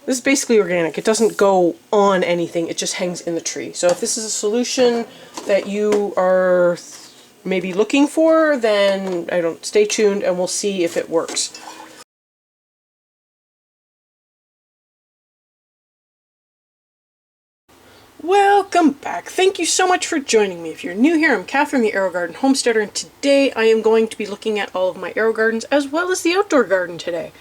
This is basically organic. It doesn't go on anything, it just hangs in the tree. So if this is a solution that you are maybe looking for, then stay tuned and we'll see if it works. Welcome back. Thank you so much for joining me. If you're new here, I'm Kathryn, the Aerogarden Homesteader, and today I am going to be looking at all of my Aerogardens as well as the outdoor garden today.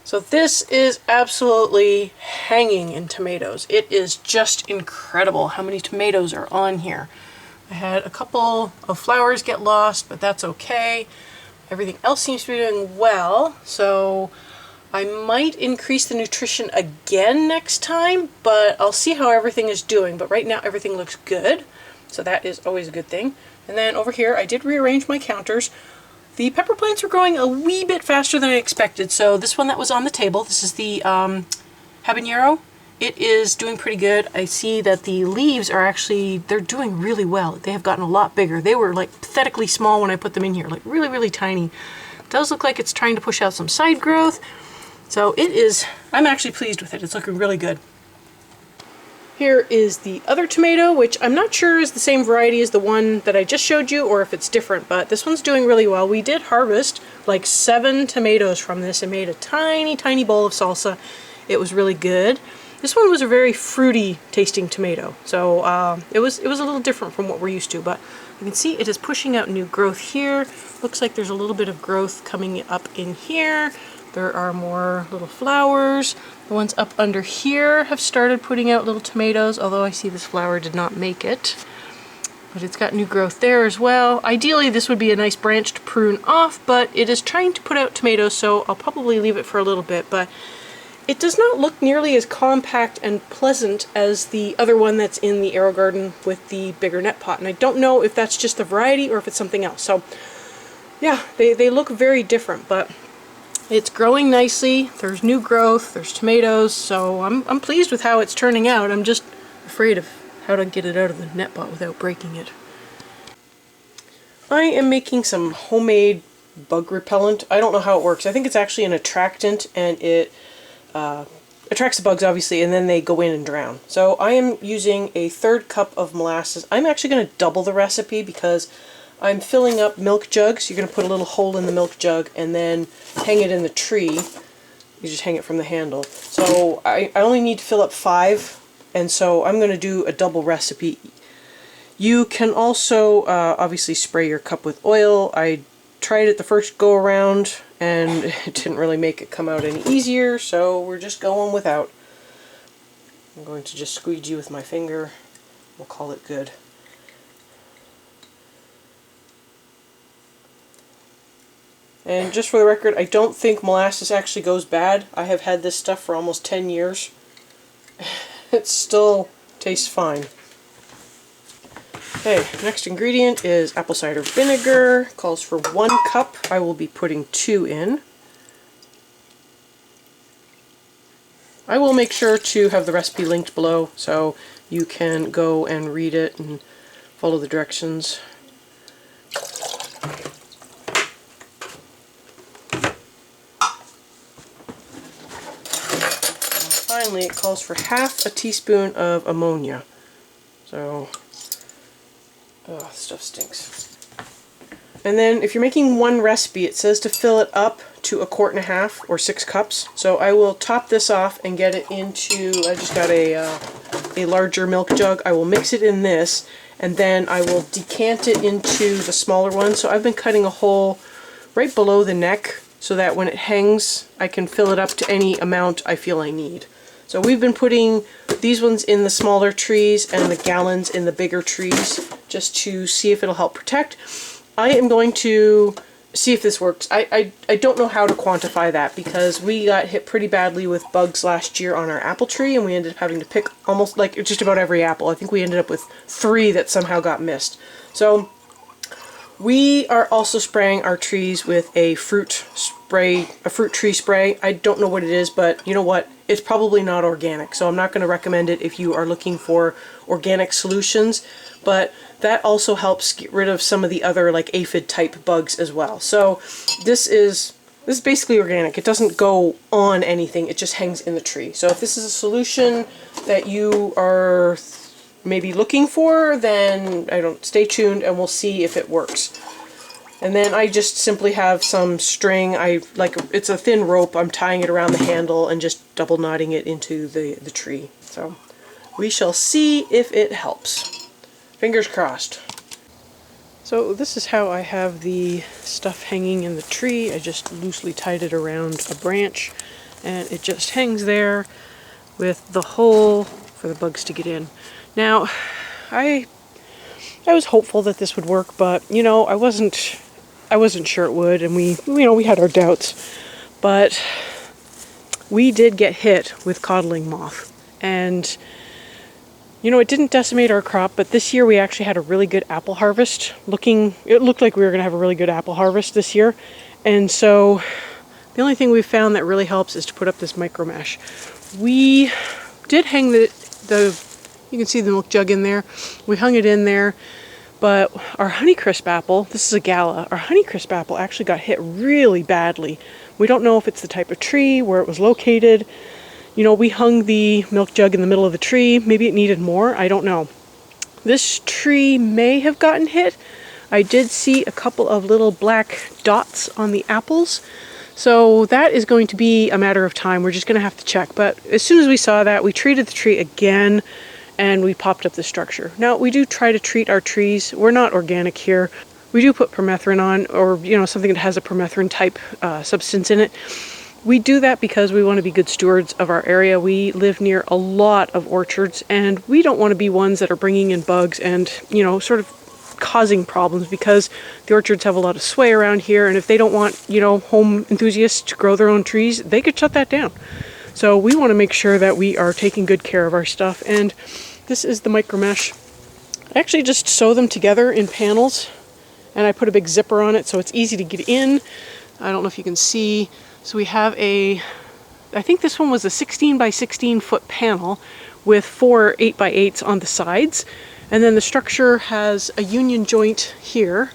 So this is absolutely hanging in tomatoes. It is just incredible how many tomatoes are on here. I had a couple of flowers get lost, but that's okay. Everything else seems to be doing well, so I might increase the nutrition again next time, but I'll see how everything is doing. But right now everything looks good, so that is always a good thing. And then over here I did rearrange my counters. The pepper plants are growing a wee bit faster than I expected. So this one that was on the table, this is the habanero. It is doing pretty good. I see that the leaves are actually, they're doing really well. They have gotten a lot bigger. They were like pathetically small when I put them in here, like really, really tiny. It does look like it's trying to push out some side growth. So it is, I'm actually pleased with it. It's looking really good. Here is the other tomato, which I'm not sure is the same variety as the one that I just showed you or if it's different, but this one's doing really well. We did harvest like 7 tomatoes from this and made a tiny, tiny bowl of salsa. It was really good. This one was a very fruity tasting tomato, so it was a little different from what we're used to, but you can see it is pushing out new growth here. Looks like there's a little bit of growth coming up in here. There are more little flowers. The ones up under here have started putting out little tomatoes, although I see this flower did not make it. But it's got new growth there as well. Ideally this would be a nice branch to prune off, but it is trying to put out tomatoes, so I'll probably leave it for a little bit. But it does not look nearly as compact and pleasant as the other one that's in the Aerogarden with the bigger net pot. And I don't know if that's just the variety or if it's something else. So yeah, they look very different, but it's growing nicely. There's new growth, there's tomatoes, so I'm pleased with how it's turning out. I'm just afraid of how to get it out of the net pot without breaking it. I am making some homemade bug repellent. I don't know how it works. I think it's actually an attractant, and it attracts the bugs obviously, and then they go in and drown. So I am using a 1/3 cup of molasses. I'm actually going to double the recipe because I'm filling up milk jugs. You're going to put a little hole in the milk jug and then hang it in the tree. You just hang it from the handle. So I only need to fill up 5, and so I'm going to do a double recipe. You can also obviously spray your cup with oil. I tried it the first go around and it didn't really make it come out any easier, so we're just going without. I'm going to just squeegee with my finger. We'll call it good. And just for the record, I don't think molasses actually goes bad. I have had this stuff for almost 10 years. It still tastes fine. Okay, next ingredient is apple cider vinegar. Calls for 1 cup. I will be putting 2 in. I will make sure to have the recipe linked below so you can go and read it and follow the directions. Finally, it calls for 1/2 teaspoon of ammonia. So, oh, this stuff stinks. And then if you're making one recipe, it says to fill it up to 1.5 quarts or 6 cups. So I will top this off and get it into, I just got a larger milk jug. I will mix it in this, and then I will decant it into the smaller one. So I've been cutting a hole right below the neck so that when it hangs, I can fill it up to any amount I feel I need. So we've been putting these ones in the smaller trees and the gallons in the bigger trees just to see if it'll help protect. I am going to see if this works. I don't know how to quantify that because we got hit pretty badly with bugs last year on our apple tree, and we ended up having to pick almost like just about every apple. I think we ended up with 3 that somehow got missed. So we are also spraying our trees with a fruit tree spray. I don't know what it is, but you know what? It's probably not organic, so I'm not going to recommend it if you are looking for organic solutions, but that also helps get rid of some of the other like aphid type bugs as well. So this is This is basically organic. It doesn't go on anything, it just hangs in the tree. So if this is a solution that you are maybe looking for, then stay tuned and we'll see if it works. And then I just simply have some string. It's a thin rope. I'm tying it around the handle and just double knotting it into the tree. So we shall see if it helps. Fingers crossed. So this is how I have the stuff hanging in the tree. I just loosely tied it around a branch and it just hangs there with the hole for the bugs to get in. Now, I was hopeful that this would work, but I wasn't sure it would, and we had our doubts. But we did get hit with Coddling moth, and it didn't decimate our crop, but this year we actually had a really good apple harvest. It looked like we were going to have a really good apple harvest this year. And so the only thing we've found that really helps is to put up this micro mesh. We did hang you can see the milk jug in there. We hung it in there, but our Honeycrisp apple, this is a gala, our Honeycrisp apple actually got hit really badly. We don't know if it's the type of tree, where it was located. We hung the milk jug in the middle of the tree. Maybe it needed more. I don't know. This tree may have gotten hit. I did see a couple of little black dots on the apples. So that is going to be a matter of time. We're just going to have to check. But as soon as we saw that, we treated the tree again and we popped up the structure. Now, we do try to treat our trees. We're not organic here. We do put permethrin on, or something that has a permethrin type substance in it. We do that because we want to be good stewards of our area. We live near a lot of orchards, and we don't want to be ones that are bringing in bugs and, sort of causing problems, because the orchards have a lot of sway around here, and if they don't want, home enthusiasts to grow their own trees, they could shut that down. So we want to make sure that we are taking good care of our stuff, and this is the micro mesh. I actually just sew them together in panels, and I put a big zipper on it so it's easy to get in. I don't know if you can see. So we have I think this one was a 16 by 16 foot panel with 4 8x8s on the sides. And then the structure has a union joint here.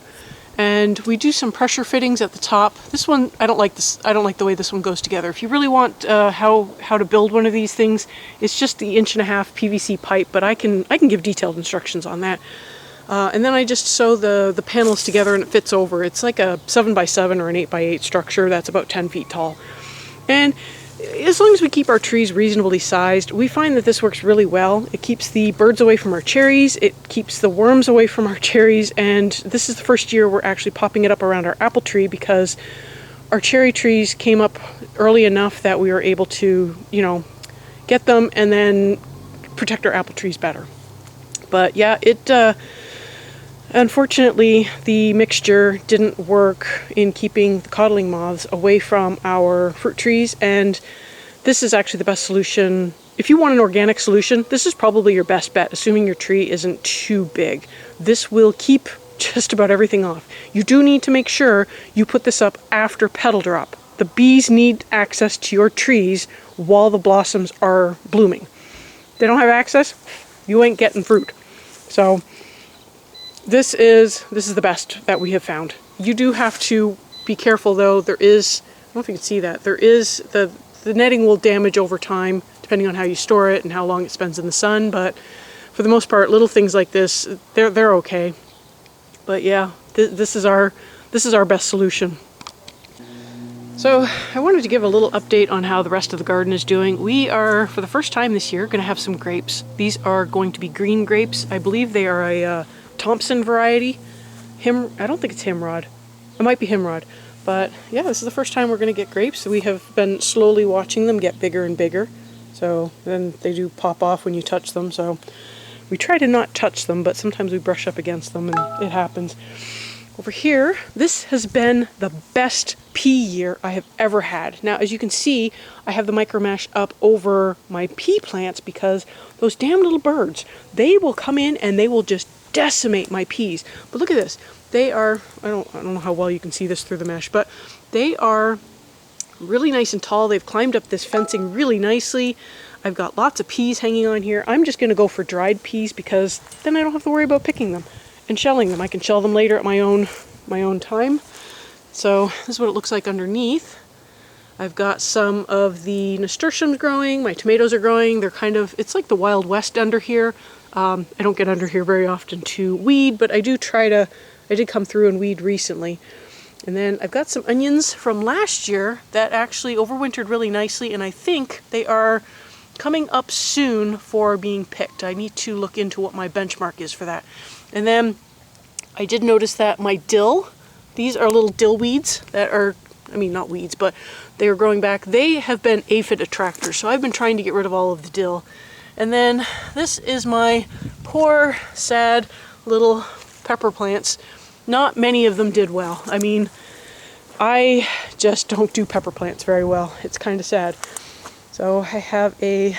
And we do some pressure fittings at the top. This one, I don't like this. I don't like the way this one goes together. If you really want how to build one of these things, it's just the 1.5" PVC pipe, but I can give detailed instructions on that. And then I just sew the panels together and it fits over. It's like a 7x7 or an 8x8 structure that's about 10 feet tall. And as long as we keep our trees reasonably sized, we find that this works really well. It keeps the birds away from our cherries, it keeps the worms away from our cherries, and this is the first year we're actually popping it up around our apple tree because our cherry trees came up early enough that we were able to, get them and then protect our apple trees better. But yeah, unfortunately, the mixture didn't work in keeping the Coddling moths away from our fruit trees, and this is actually the best solution. If you want an organic solution, this is probably your best bet, assuming your tree isn't too big. This will keep just about everything off. You do need to make sure you put this up after petal drop. The bees need access to your trees while the blossoms are blooming. If they don't have access, you ain't getting fruit. So this is the best that we have found. You do have to be careful though. There is, I don't know if you can see that, there is, the netting will damage over time depending on how you store it and how long it spends in the sun, but for the most part, little things like this, they're okay. But yeah, this is our best solution. So I wanted to give a little update on how the rest of the garden is doing. We are, for the first time this year, going to have some grapes. These are going to be green grapes. I believe they are a Thompson variety. I don't think it's Himrod. It might be Himrod. But yeah, this is the first time we're going to get grapes. We have been slowly watching them get bigger and bigger. So then they do pop off when you touch them. So we try to not touch them, but sometimes we brush up against them and it happens. Over here, this has been the best pea year I have ever had. Now, as you can see, I have the micro mesh up over my pea plants because those damn little birds, they will come in and they will just decimate my peas. But look at this. They are, I don't know how well you can see this through the mesh, but they are really nice and tall. They've climbed up this fencing really nicely. I've got lots of peas hanging on here. I'm just going to go for dried peas because then I don't have to worry about picking them and shelling them. I can shell them later at my own time. So this is what it looks like underneath. I've got some of the nasturtiums growing. My tomatoes are growing. They're kind of, it's like the Wild West under here. I don't get under here very often to weed, but I did come through and weed recently. And then I've got some onions from last year that actually overwintered really nicely, and I think they are coming up soon for being picked. I need to look into what my benchmark is for that. And then I did notice that my dill, these are little dill weeds that are, I mean, not weeds, but they are growing back. They have been aphid attractors, so I've been trying to get rid of all of the dill. And then this is my poor, sad little pepper plants. Not many of them did well. I mean, I just don't do pepper plants very well. It's kind of sad. So I have a,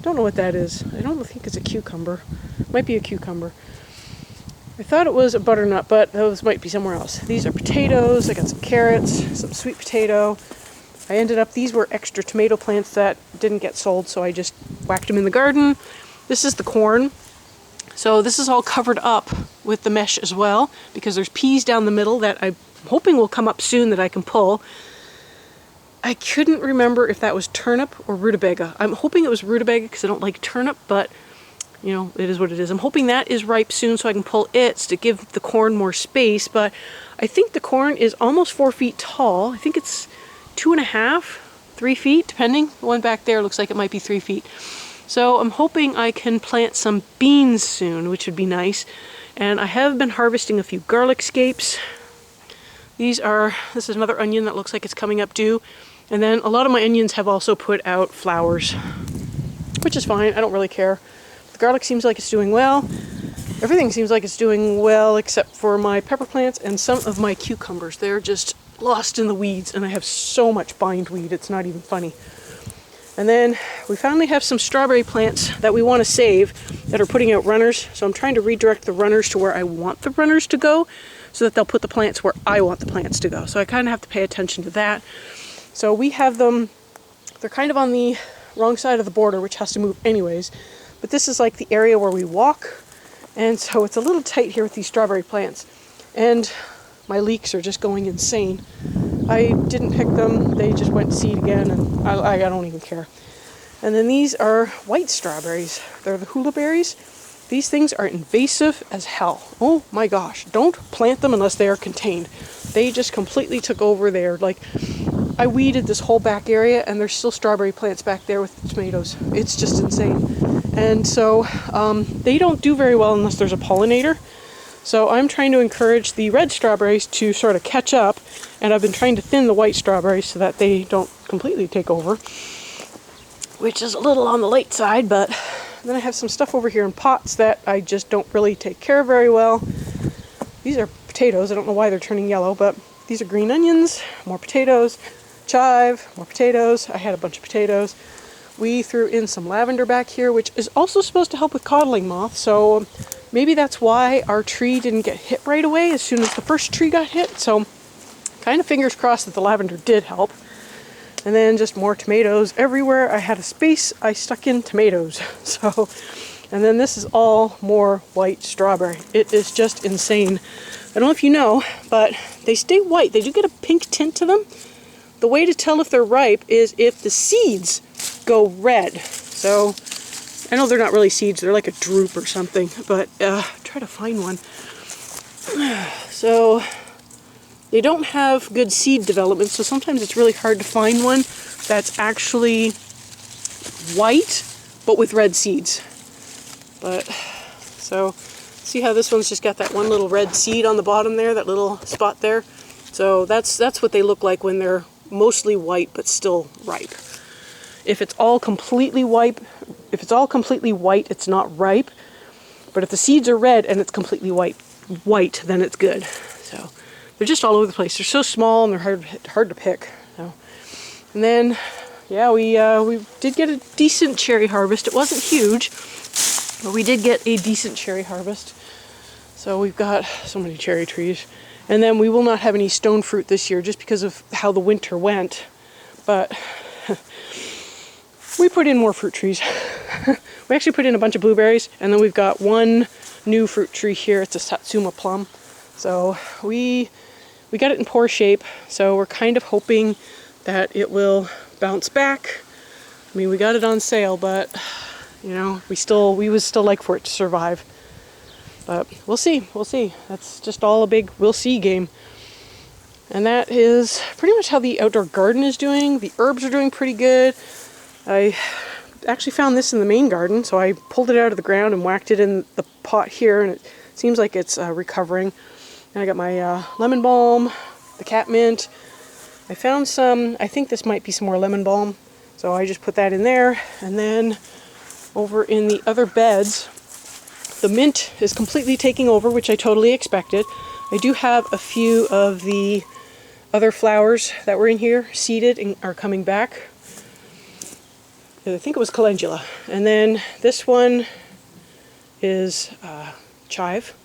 don't know what that is. I don't think it's a cucumber. Might be a cucumber. I thought it was a butternut, but those might be somewhere else. These are potatoes. I got some carrots, some sweet potato. I ended up, these were extra tomato plants that didn't get sold, so I just whacked them in the garden. This is the corn. So this is all covered up with the mesh as well, because there's peas down the middle that I'm hoping will come up soon that I can pull. I couldn't remember if that was turnip or rutabaga. I'm hoping it was rutabaga because I don't like turnip, but you know, it is what it is. I'm hoping that is ripe soon so I can pull it to give the corn more space, but I think the corn is almost 4 feet tall. I think it's 2.5, 3 feet, depending. The one back there looks like it might be 3 feet. So I'm hoping I can plant some beans soon, which would be nice. And I have been harvesting a few garlic scapes. This is another onion that looks like it's coming up due. And then a lot of my onions have also put out flowers, which is fine. I don't really care. The garlic seems like it's doing well. Everything seems like it's doing well except for my pepper plants and some of my cucumbers. They're just lost in the weeds, and I have so much bindweed, it's not even funny. And then we finally have some strawberry plants that we want to save that are putting out runners. So I'm trying to redirect the runners to where I want the runners to go so that they'll put the plants where I want the plants to go. So I kind of have to pay attention to that. So we have them, they're kind of on the wrong side of the border, which has to move anyways. But this is like the area where we walk. And so it's a little tight here with these strawberry plants. And my leeks are just going insane. I didn't pick them, they just went to seed again, and I don't even care. And then these are white strawberries. They're the hula berries. These things are invasive as hell. Oh my gosh, don't plant them unless they are contained. They just completely took over there. Like, I weeded this whole back area, and there's still strawberry plants back there with the tomatoes. It's just insane. And so they don't do very well unless there's a pollinator. So I'm trying to encourage the red strawberries to sort of catch up, and I've been trying to thin the white strawberries so that they don't completely take over, which is a little on the late side. But then I have some stuff over here in pots that I just don't really take care of very well. These are potatoes. I don't know why they're turning yellow, but these are green onions, more potatoes, chive, more potatoes. I had a bunch of potatoes. We threw in some lavender back here, which is also supposed to help with coddling moth, so maybe that's why our tree didn't get hit right away as soon as the first tree got hit. So kind of fingers crossed that the lavender did help. And then just more tomatoes everywhere. I had a space, I stuck in tomatoes. So, and then this is all more white strawberry. It is just insane. I don't know if you know, but they stay white. They do get a pink tint to them. The way to tell if they're ripe is if the seeds go red. So I know they're not really seeds, they're like a drupe or something, but try to find one. So they don't have good seed development, so sometimes it's really hard to find one that's actually white but with red seeds. But so see how this one's just got that one little red seed on the bottom there, that little spot there. So that's what they look like when they're mostly white but still ripe. If it's all completely white, it's not ripe. But if the seeds are red and it's completely white, then it's good. So they're just all over the place. They're so small and they're hard to pick. So, and then, yeah, we did get a decent cherry harvest. It wasn't huge, but we did get a decent cherry harvest. So we've got so many cherry trees. And then we will not have any stone fruit this year just because of how the winter went. But we put in more fruit trees. We actually put in a bunch of blueberries, and then we've got one new fruit tree here. It's a Satsuma plum. So we got it in poor shape, so we're kind of hoping that it will bounce back. I mean, we got it on sale, but you know, we would still like for it to survive. But we'll see, we'll see. That's just all a big we'll see game. And that is pretty much how the outdoor garden is doing. The herbs are doing pretty good. I actually found this in the main garden, so I pulled it out of the ground and whacked it in the pot here, and it seems like it's recovering. And I got my lemon balm, the catmint. I found some, I think this might be some more lemon balm, so I just put that in there. And then over in the other beds, the mint is completely taking over, which I totally expected. I do have a few of the other flowers that were in here seeded and are coming back. I think it was calendula. And then this one is chive.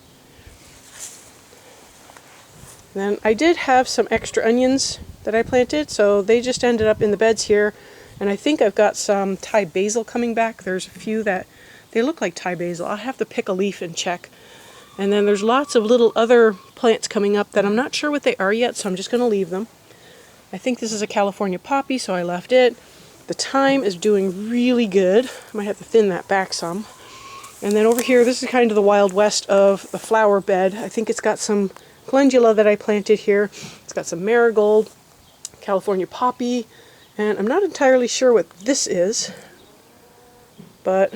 Then I did have some extra onions that I planted, so they just ended up in the beds here. And I think I've got some Thai basil coming back. There's a few that they look like Thai basil. I'll have to pick a leaf and check. And then there's lots of little other plants coming up that I'm not sure what they are yet, so I'm just going to leave them. I think this is a California poppy, so I left it. The thyme is doing really good. I might have to thin that back some. And then over here, this is kind of the wild west of the flower bed. I think it's got some calendula that I planted here. It's got some marigold, California poppy, and I'm not entirely sure what this is, but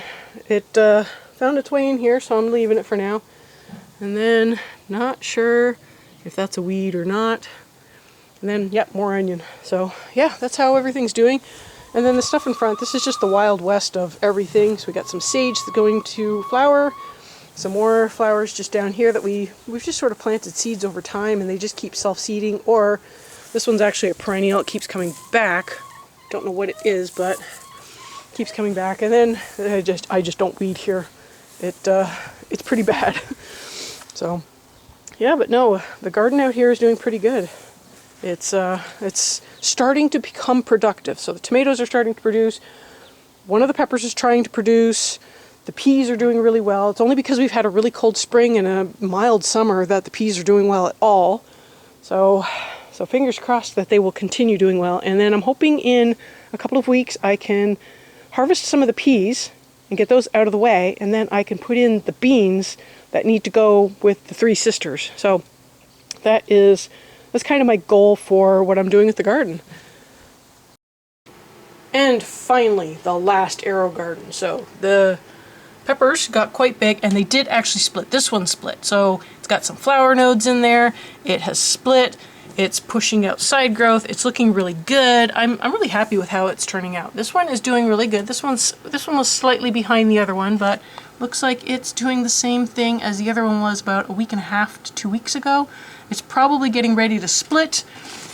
it found its way in here, so I'm leaving it for now. And then, not sure if that's a weed or not. And then, yep, more onion. So, yeah, that's how everything's doing. And then the stuff in front, this is just the wild west of everything. So we got some sage that's going to flower, some more flowers just down here that we've just sort of planted seeds over time, and they just keep self-seeding. Or this one's actually a perennial, it keeps coming back. Don't know what it is, but it keeps coming back. And then I just don't weed here. It's pretty bad. So yeah, but no, the garden out here is doing pretty good. It's starting to become productive. So the tomatoes are starting to produce. One of the peppers is trying to produce. The peas are doing really well. It's only because we've had a really cold spring and a mild summer that the peas are doing well at all. So fingers crossed that they will continue doing well. And then I'm hoping in a couple of weeks I can harvest some of the peas and get those out of the way, and then I can put in the beans that need to go with the three sisters. So that's kind of my goal for what I'm doing with the garden. And finally, the last Aerogarden. So the peppers got quite big, and they did actually split. This one split. So it's got some flower nodes in there. It has split. It's pushing out side growth. It's looking really good. I'm really happy with how it's turning out. This one is doing really good. This one was slightly behind the other one, but looks like it's doing the same thing as the other one was about a week and a half to 2 weeks ago. It's probably getting ready to split,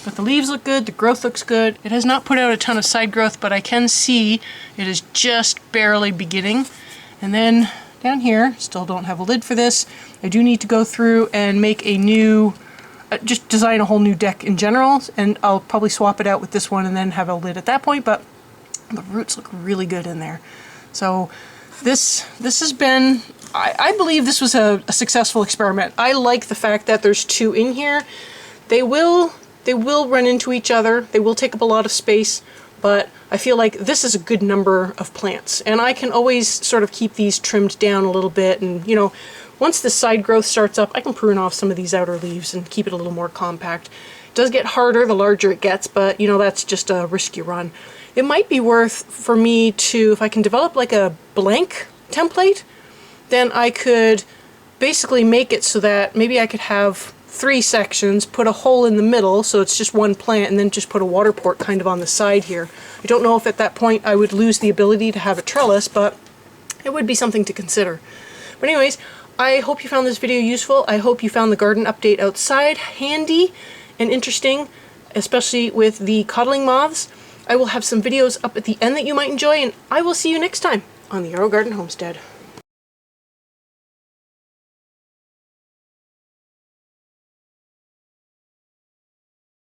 but the leaves look good, the growth looks good. It has not put out a ton of side growth, but I can see it is just barely beginning. And then down here, still don't have a lid for this. I do need to go through and make a new, just design a whole new deck in general, and I'll probably swap it out with this one and then have a lid at that point, but the roots look really good in there. So this has been, I believe this was a successful experiment. I like the fact that there's two in here. They will run into each other. They will take up a lot of space, but I feel like this is a good number of plants, and I can always sort of keep these trimmed down a little bit, and you know, once the side growth starts up, I can prune off some of these outer leaves and keep it a little more compact. It does get harder the larger it gets, but you know, that's just a risk you run. It might be worth for me to, if I can develop like a blank template, then I could basically make it so that maybe I could have 3 sections, put a hole in the middle so it's just one plant, and then just put a water port kind of on the side here. I don't know if at that point I would lose the ability to have a trellis, but it would be something to consider. But anyways, I hope you found this video useful. I hope you found the garden update outside handy and interesting, especially with the coddling moths. I will have some videos up at the end that you might enjoy, and I will see you next time on the Aerogarden Homestead.